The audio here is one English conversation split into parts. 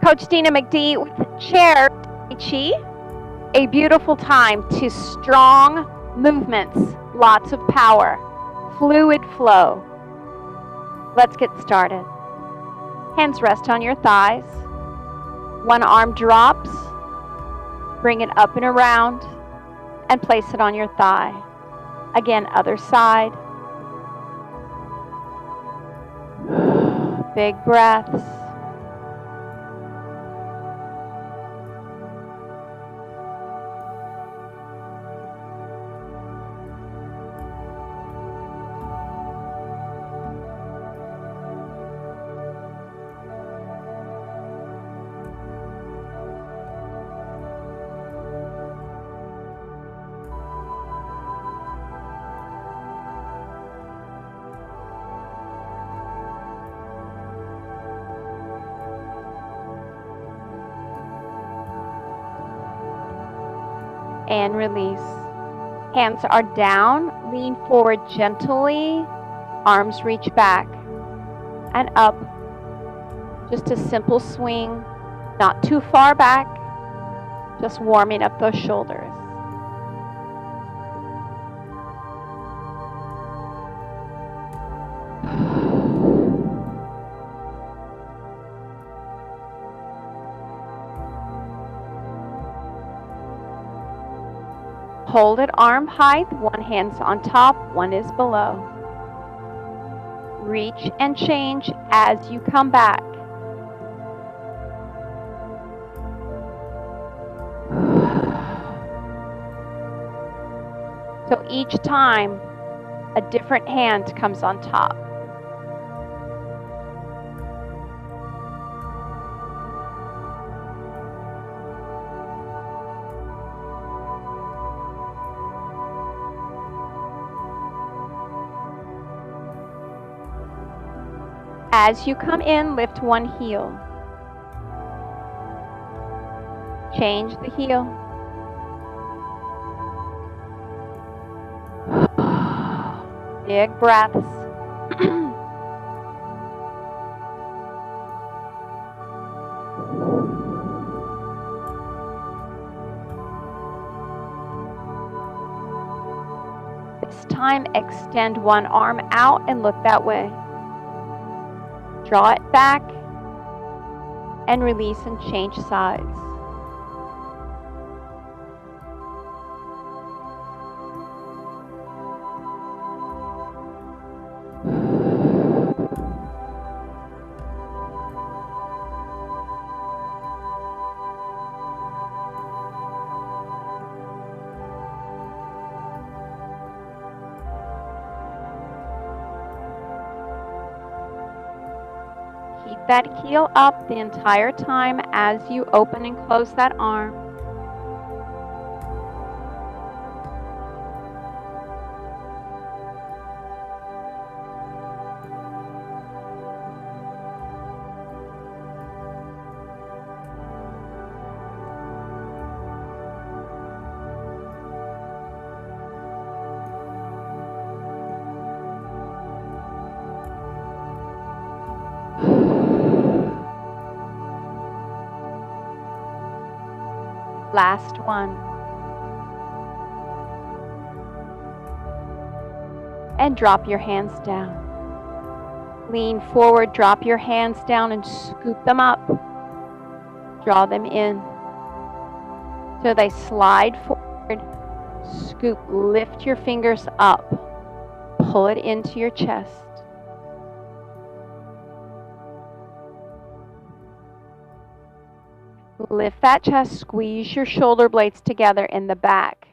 Coach Dina McD with Chair Tai Chi. A beautiful time to strong movements, lots of power, fluid flow. Let's get started. Hands rest on your thighs. One arm drops. Bring it up and around and place it on your thigh. Again, other side. Big breaths. And release. Hands are down, lean forward gently, arms reach back and up. Just a simple swing, not too far back, just warming up those shoulders. Hold at arm height, one hand's on top, one is below. Reach and change as you come back. So each time, a different hand comes on top. As you come in, lift one heel. Change the heel. Big breaths. This time, extend one arm out and look that way. Draw it back and release and change sides. Keep that heel up the entire time as you open and close that arm. Last one. And drop your hands down. Lean forward, drop your hands down and scoop them up. Draw them in. So they slide forward. Scoop, lift your fingers up. Pull it into your chest. Lift that chest, squeeze your shoulder blades together in the back.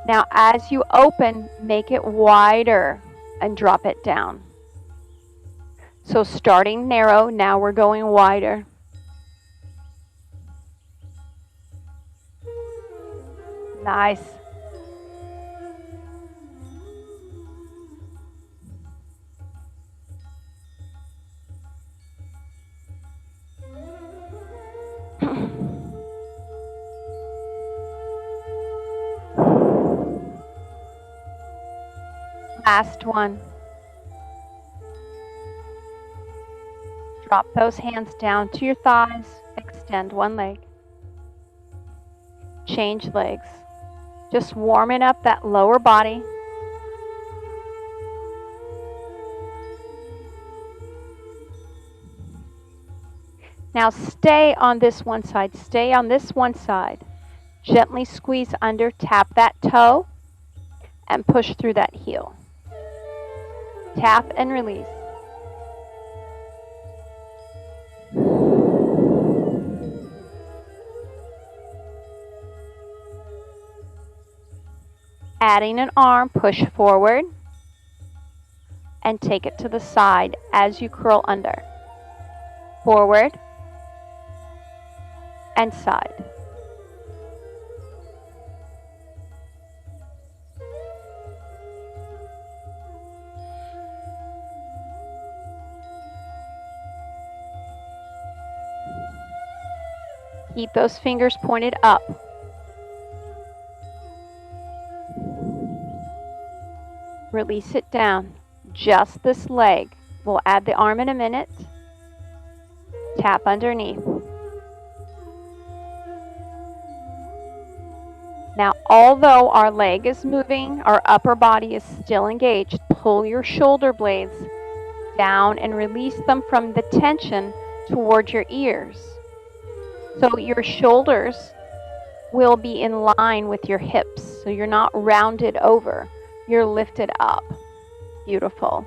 Now, as you open, make it wider and drop it down. So starting narrow, now we're going wider. Nice. Last one. Drop those hands down to your thighs. Extend one leg. Change legs. Just warming up that lower body. Now stay on this one side. Stay on this one side. Gently squeeze under, tap that toe, and push through that heel. Tap and release. Adding an arm, push forward, and take it to the side as you curl under. Forward and side. Keep those fingers pointed up. Release it down. Just this leg. We'll add the arm in a minute. Tap underneath. Now, although our leg is moving, our upper body is still engaged. Pull your shoulder blades down and release them from the tension towards your ears. So your shoulders will be in line with your hips. So you're not rounded over. You're lifted up. Beautiful.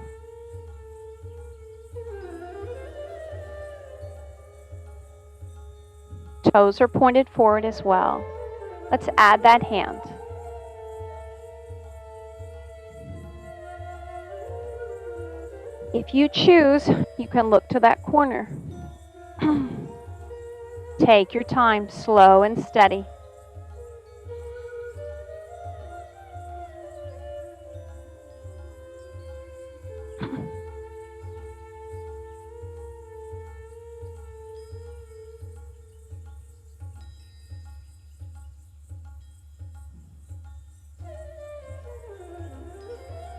Toes are pointed forward as well. Let's add that hand. If you choose, you can look to that corner. Take your time, slow and steady.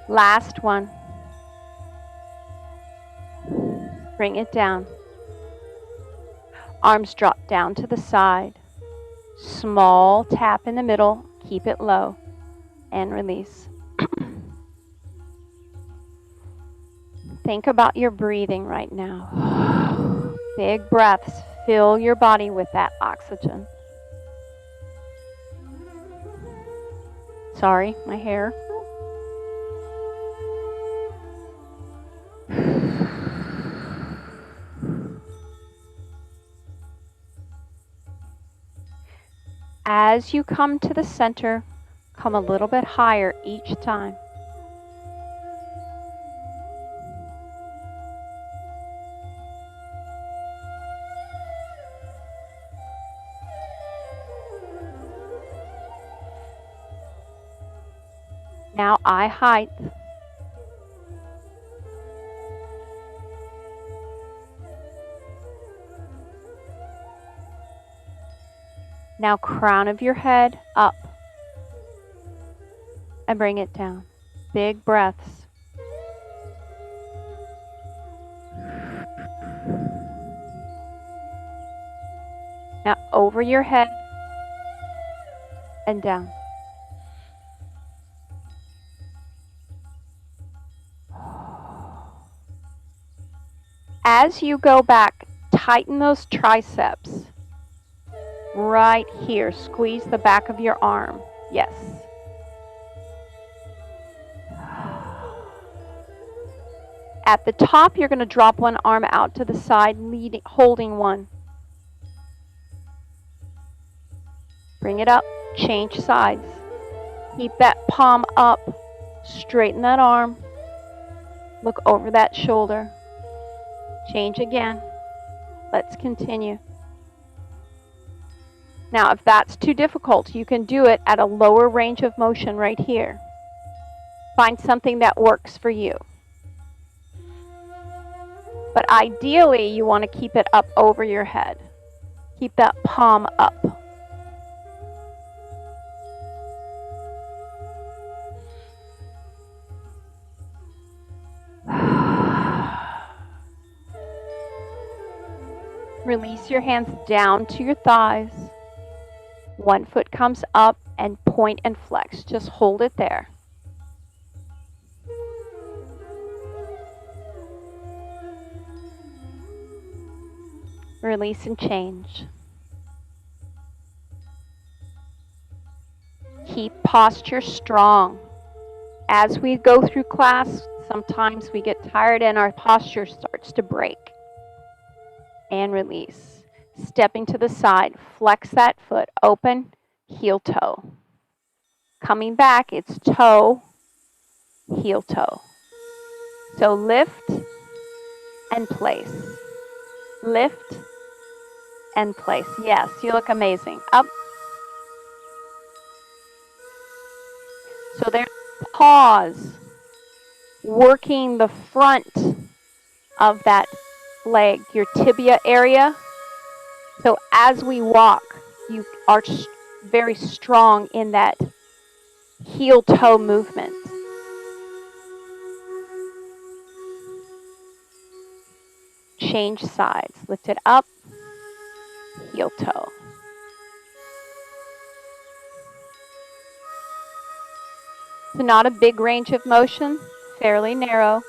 Last one. Bring it down. Arms drop down to the side. Small tap in the middle. Keep it low. And release. Think about your breathing right now. Big breaths. Fill your body with that oxygen. Sorry, my hair. As you come to the center, come a little bit higher each time. Now eye height. Now crown of your head up and bring it down. Big breaths. Now over your head and down. As you go back, tighten those triceps. Right here, squeeze the back of your arm. Yes. At the top, you're going to drop one arm out to the side, holding one. Bring it up, change sides. Keep that palm up, straighten that arm. Look over that shoulder. Change again. Let's continue. Now, if that's too difficult, you can do it at a lower range of motion right here. Find something that works for you. But ideally, you want to keep it up over your head. Keep that palm up. Release your hands down to your thighs. One foot comes up and point and flex. Just hold it there. Release and change. Keep posture strong. As we go through class, sometimes we get tired and our posture starts to break. And release. Stepping to the side, flex that foot, open, heel toe. Coming back, it's toe, heel toe. So lift and place. Lift and place. Yes, you look amazing. Up. So there's pause, working the front of that leg, your tibia area. So as we walk, you are very strong in that heel toe movement. Change sides. Lift it up, heel toe. So not a big range of motion, fairly narrow.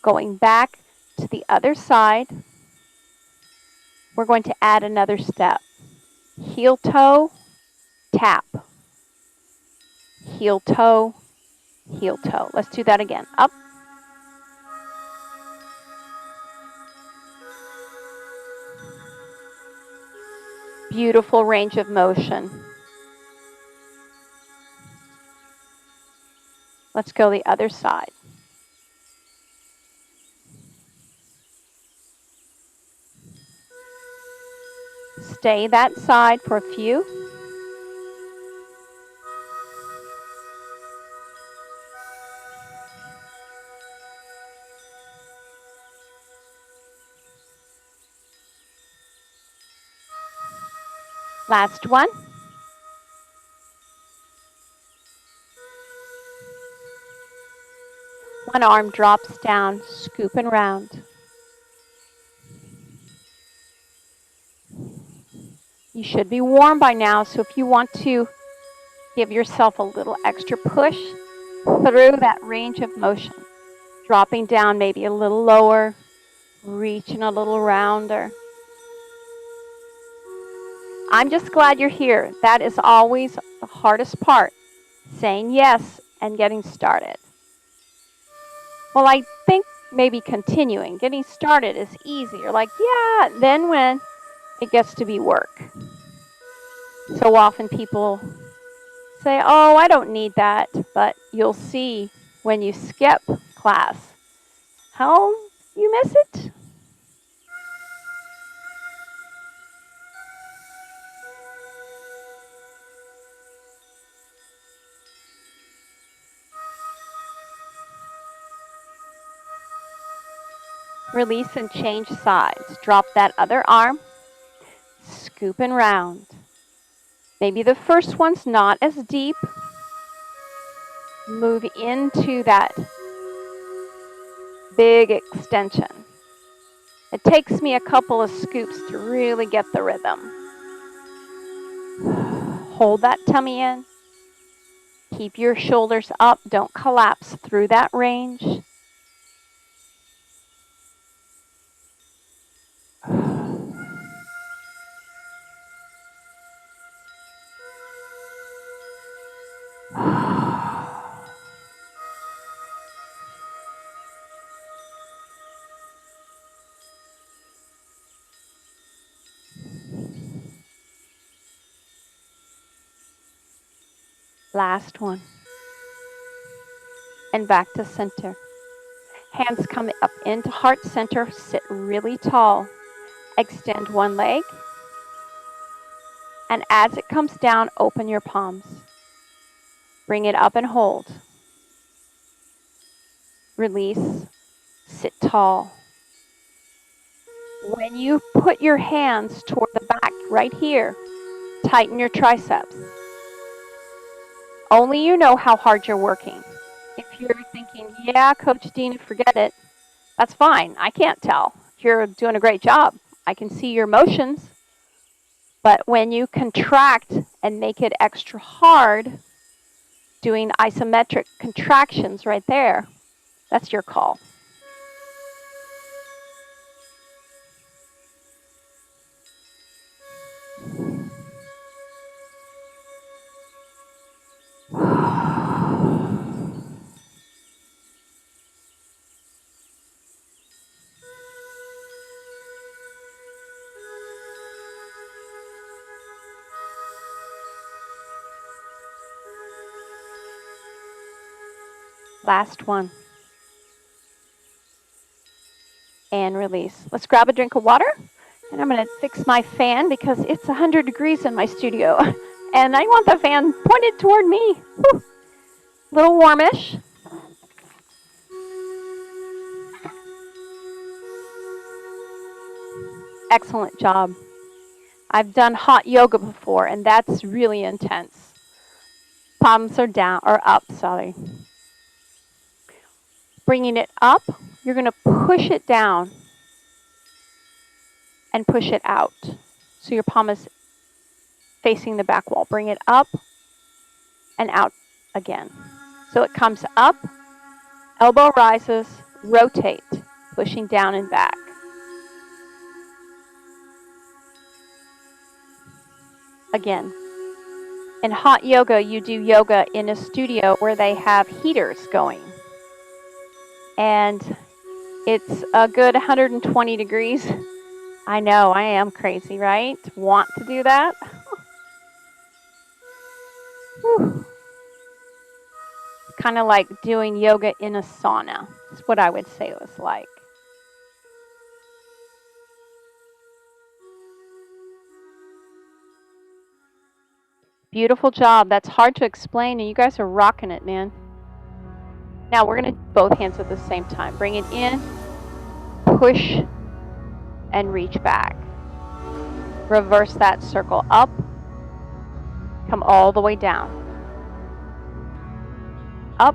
Going back to the other side, we're going to add another step. Heel toe, tap. Heel toe, heel toe. Let's do that again. Up. Beautiful range of motion. Let's go the other side. Stay that side for a few. Last one. One arm drops down, scooping round. You should be warm by now, so if you want to give yourself a little extra push through that range of motion, dropping down maybe a little lower, reaching a little rounder. I'm just glad you're here. That is always the hardest part, saying yes and getting started. Well, I think maybe continuing. Getting started is easy. You're like, yeah, then when it gets to be work. So often people say, oh, I don't need that. But you'll see when you skip class how you miss it. Release and change sides. Drop that other arm. Scooping round. Maybe the first one's not as deep. Move into that big extension. It takes me a couple of scoops to really get the rhythm. Hold that tummy in. Keep your shoulders up. Don't collapse through that range. Last one. And back to center. Hands come up into heart center. Sit really tall. Extend one leg. And as it comes down, open your palms. Bring it up and hold. Release. Sit tall. When you put your hands toward the back right here, tighten your triceps. Only you know how hard you're working. If you're thinking, yeah, Coach Dina, forget it, that's fine. I can't tell. You're doing a great job. I can see your motions. But when you contract and make it extra hard, doing isometric contractions right there, that's your call. Last one. And release. Let's grab a drink of water. And I'm going to fix my fan because it's 100 degrees in my studio. And I want the fan pointed toward me. Whew. A little warmish. Excellent job. I've done hot yoga before, and that's really intense. Palms are down, or up, sorry. Bringing it up, you're going to push it down and push it out. So your palm is facing the back wall. Bring it up and out again. So it comes up, elbow rises, rotate, pushing down and back. Again. In hot yoga, you do yoga in a studio where they have heaters going. And it's a good 120 degrees. I know, I am crazy, right? Want to do that? Kind of like doing yoga in a sauna. That's what I would say it was like. Beautiful job. That's hard to explain, and you guys are rocking it, man. Now we're going to do both hands at the same time. Bring it in, push, and reach back. Reverse that circle up, come all the way down. Up.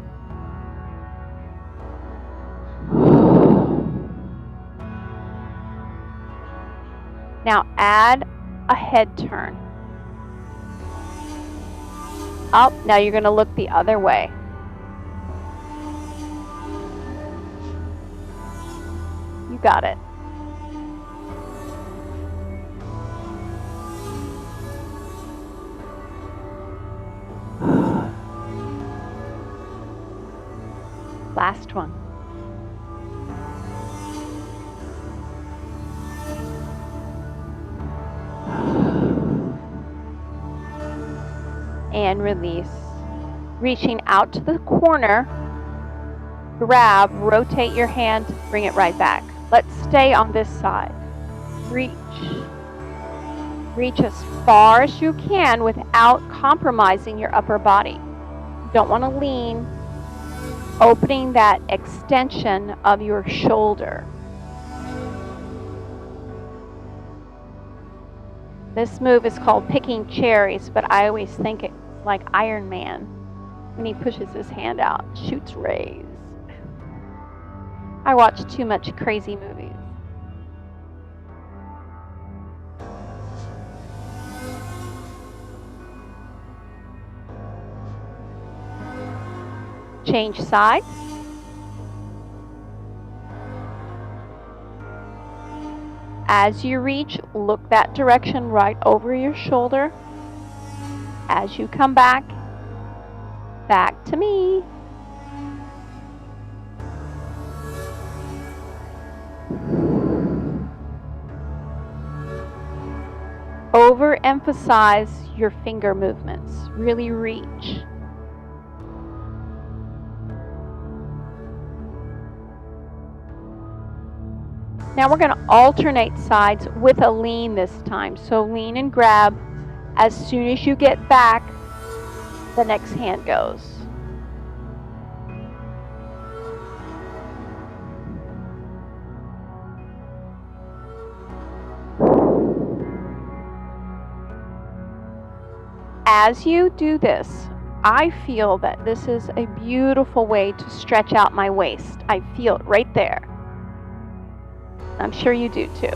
Now add a head turn. Up. Now you're going to look the other way. You got it. Last one. And release. Reaching out to the corner, grab, rotate your hand, bring it right back. Let's stay on this side. Reach. Reach as far as you can without compromising your upper body. You don't want to lean, opening that extension of your shoulder. This move is called picking cherries, but I always think it's like Iron Man when he pushes his hand out, shoots rays. I watch too much crazy movies. Change sides. As you reach, look that direction right over your shoulder. As you come back, back to me. Overemphasize your finger movements. Really reach. Now we're going to alternate sides with a lean this time. So lean and grab. As soon as you get back, the next hand goes. As you do this, I feel that this is a beautiful way to stretch out my waist. I feel it right there. I'm sure you do too.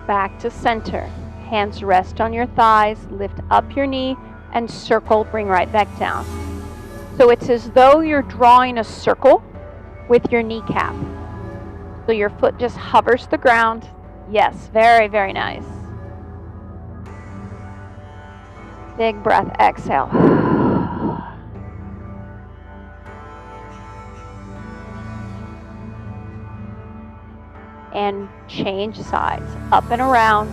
Back to center. Hands rest on your thighs, lift up your knee, and circle, bring right back down. So it's as though you're drawing a circle with your kneecap. So your foot just hovers the ground. Yes, very, very nice. Big breath, exhale. And change sides, up and around.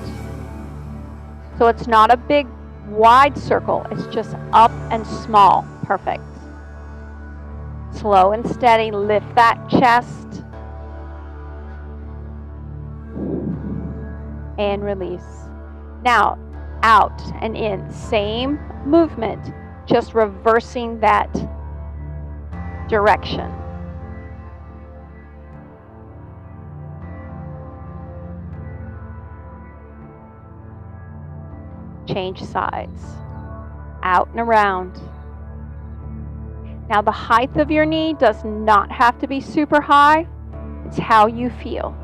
So it's not a big, wide circle. It's just up and small. Perfect. Slow and steady. Lift that chest. And release. Now, out and in. Same movement, just reversing that direction. Change sides. Out and around. Now the height of your knee does not have to be super high. It's how you feel.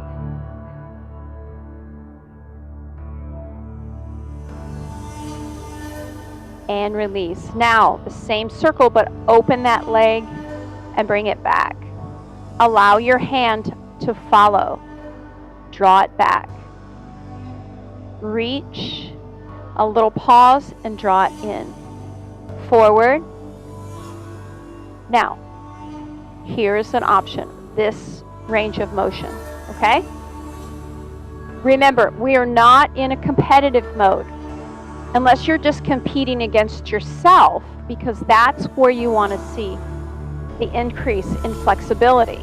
And release. Now the same circle, but open that leg and bring it back. Allow your hand to follow. Draw it back. Reach. A little pause and draw it in. Forward. Now, here's an option. This range of motion, okay? Remember, we are not in a competitive mode unless you're just competing against yourself, because that's where you want to see the increase in flexibility,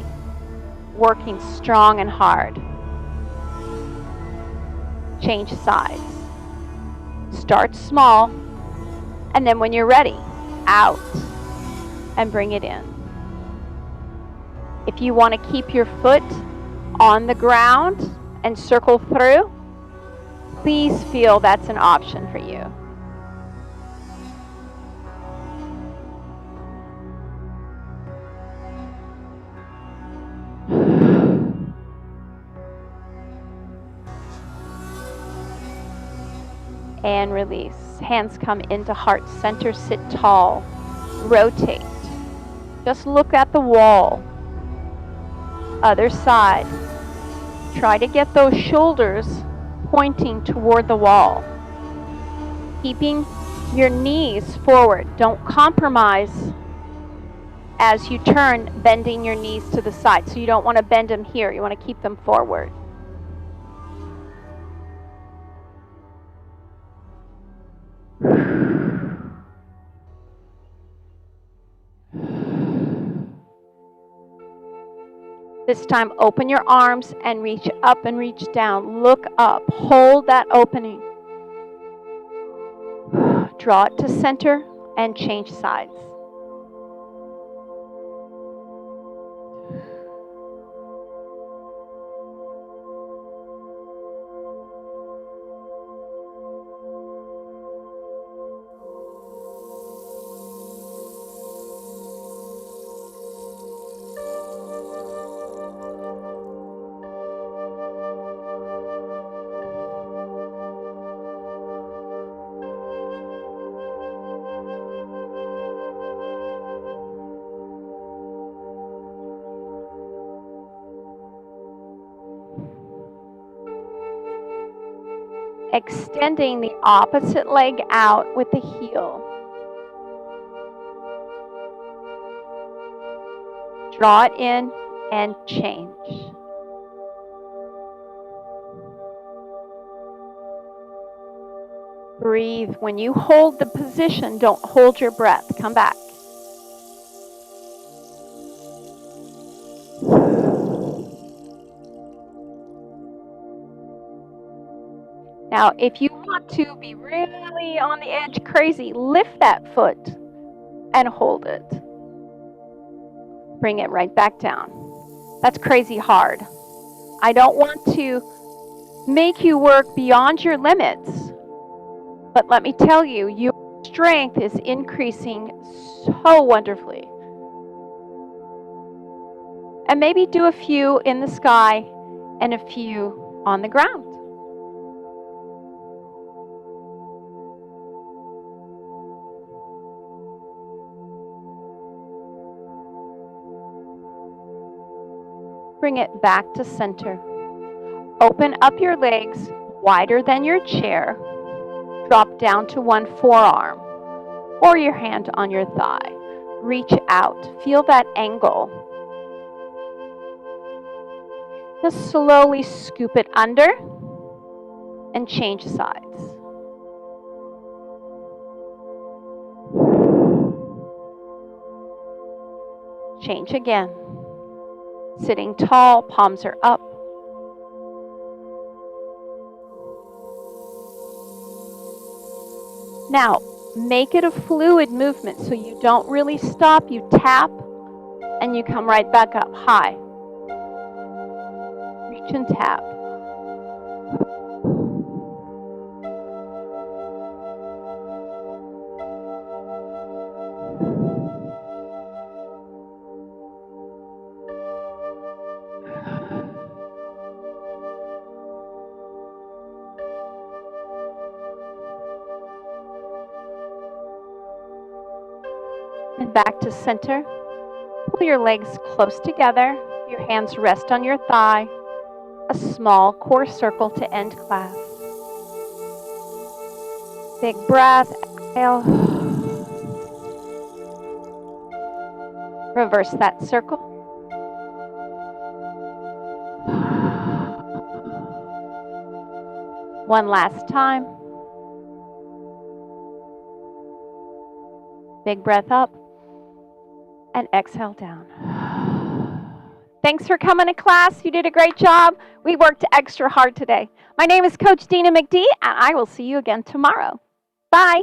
working strong and hard. Change sides. Start small, and then when you're ready, out and bring it in. If you want to keep your foot on the ground and circle through, please feel that's an option for you. And release. Hands come into heart center, sit tall, rotate. Just look at the wall. Other side. Try to get those shoulders pointing toward the wall. Keeping your knees forward. Don't compromise as you turn, bending your knees to the side. So you don't want to bend them here. You want to keep them forward. This time, open your arms and reach up and reach down. Look up. Hold that opening. Draw it to center and change sides. Extending the opposite leg out with the heel. Draw it in and change. Breathe. When you hold the position, don't hold your breath. Come back. Now, if you want to be really on the edge crazy, lift that foot and hold it. Bring it right back down. That's crazy hard. I don't want to make you work beyond your limits, but let me tell you, your strength is increasing so wonderfully. And maybe do a few in the sky and a few on the ground. Bring it back to center. Open up your legs wider than your chair. Drop down to one forearm or your hand on your thigh. Reach out. Feel that angle. Just slowly scoop it under and change sides. Change again. Sitting tall, palms are up. Now, make it a fluid movement so you don't really stop. You tap and you come right back up high. Reach and tap. And back to center. Pull your legs close together. Your hands rest on your thigh. A small core circle to end class. Big breath, exhale. Reverse that circle. One last time. Big breath up and exhale down. Thanks for coming to class. You did a great job. We worked extra hard today. My name is Coach Dina McD, and I will see you again tomorrow. Bye.